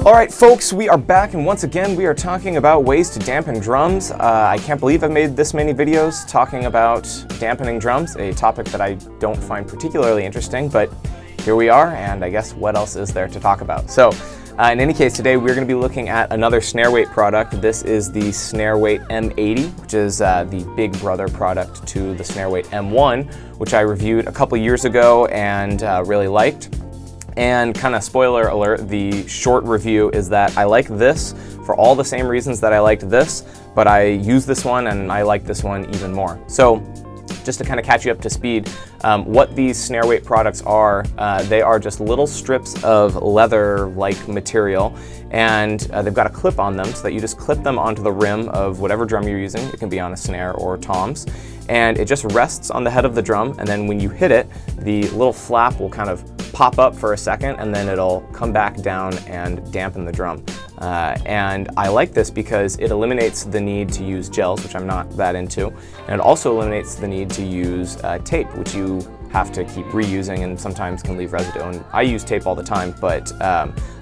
Alright folks, we are back, and once again we are talking about ways to dampen drums. I can't believe I've made this many videos talking about dampening drums, a topic that I don't find particularly interesting, but here we are, and I guess what else is there to talk about? So, in any case, today we're going to be looking at another Snareweight product. This is the Snareweight M80, which is the big brother product to the Snareweight M1, which I reviewed a couple years ago and really liked. And kind of spoiler alert, the short review is that I like this for all the same reasons that I liked this, but I use this one and I like this one even more. So just to kind of catch you up to speed, what these Snareweight products are, they are just little strips of leather-like material, and they've got a clip on them so that you just clip them onto the rim of whatever drum you're using. It can be on a snare or toms, and it just rests on the head of the drum, and then when you hit it, the little flap will kind of pop up for a second, and then it'll come back down and dampen the drum. And I like this because it eliminates the need to use gels, which I'm not that into, and it also eliminates the need to use tape, which you have to keep reusing and sometimes can leave residue. And I use tape all the time, but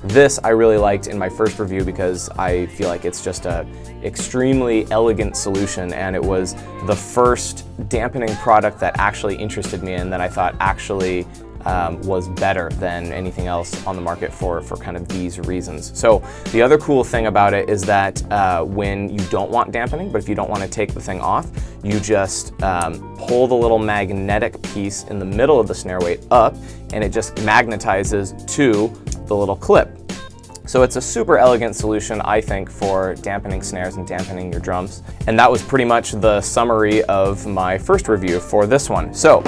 this I really liked in my first review because I feel like it's just a extremely elegant solution, and it was the first dampening product that actually interested me and that I thought actually was better than anything else on the market for kind of these reasons. So the other cool thing about it is that when you don't want dampening, but if you don't want to take the thing off, you just pull the little magnetic piece in the middle of the Snareweight up, and it just magnetizes to the little clip. So it's a super elegant solution, I think, for dampening snares and dampening your drums. And that was pretty much the summary of my first review for this one. So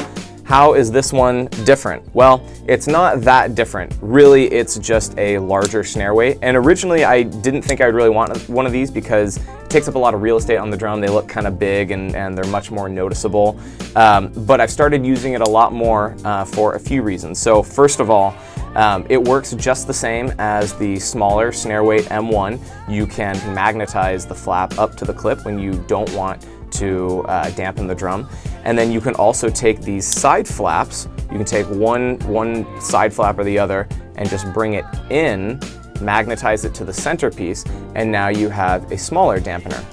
how is this one different? Well, it's not that different. Really, it's just a larger Snareweight. And originally, I didn't think I would really want one of these because it takes up a lot of real estate on the drum. They look kind of big and they're much more noticeable. But I've started using it a lot more for a few reasons. So first of all, it works just the same as the smaller Snareweight M1. You can magnetize the flap up to the clip when you don't want to dampen the drum. And then you can also take these side flaps, you can take one side flap or the other and just bring it in, magnetize it to the centerpiece, and now you have a smaller dampener.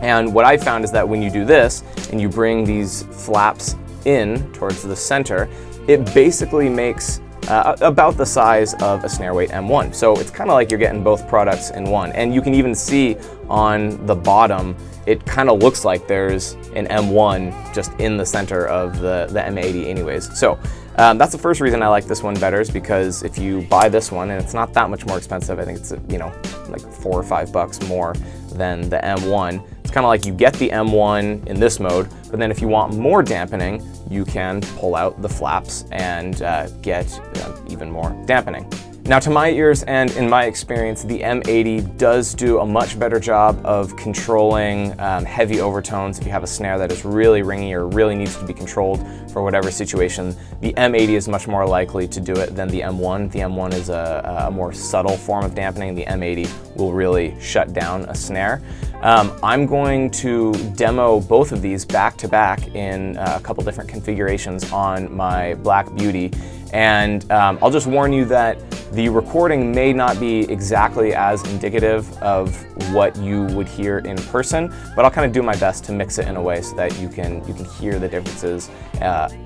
And what I found is that when you do this and you bring these flaps in towards the center, it basically makes about the size of a Snareweight M1. So it's kind of like you're getting both products in one. And you can even see on the bottom, it kind of looks like there's an M1 just in the center of the M80 anyways. So that's the first reason I like this one better, is because if you buy this one, and it's not that much more expensive, I think it's, you know, like $4 or $5 more than the M1. It's kind of like you get the M1 in this mode, but then if you want more dampening, you can pull out the flaps and get even more dampening. Now, to my ears and in my experience, the M80 does do a much better job of controlling heavy overtones. If you have a snare that is really ringy or really needs to be controlled for whatever situation, the M80 is much more likely to do it than the M1. The M1 is a more subtle form of dampening. The M80 will really shut down a snare. I'm going to demo both of these back to back in a couple different configurations on my Black Beauty. And I'll just warn you that the recording may not be exactly as indicative of what you would hear in person, but I'll kind of do my best to mix it in a way so that you can hear the differences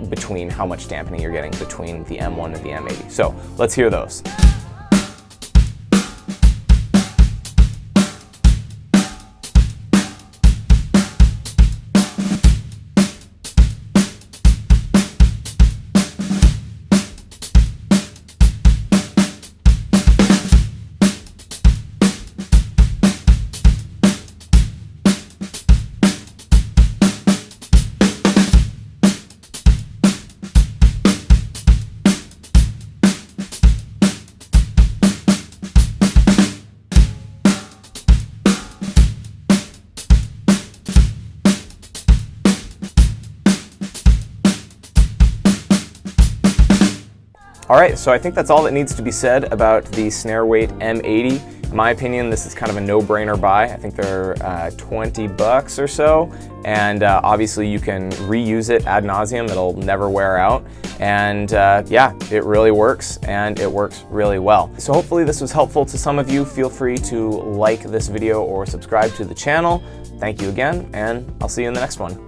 between how much dampening you're getting between the M1 and the M80. So let's hear those. All right, so I think that's all that needs to be said about the Snareweight M80. In my opinion, this is kind of a no-brainer buy. I think they're 20 bucks or so, and obviously you can reuse it ad nauseum. It'll never wear out, and yeah, it really works, and it works really well. So hopefully this was helpful to some of you. Feel free to like this video or subscribe to the channel. Thank you again, and I'll see you in the next one.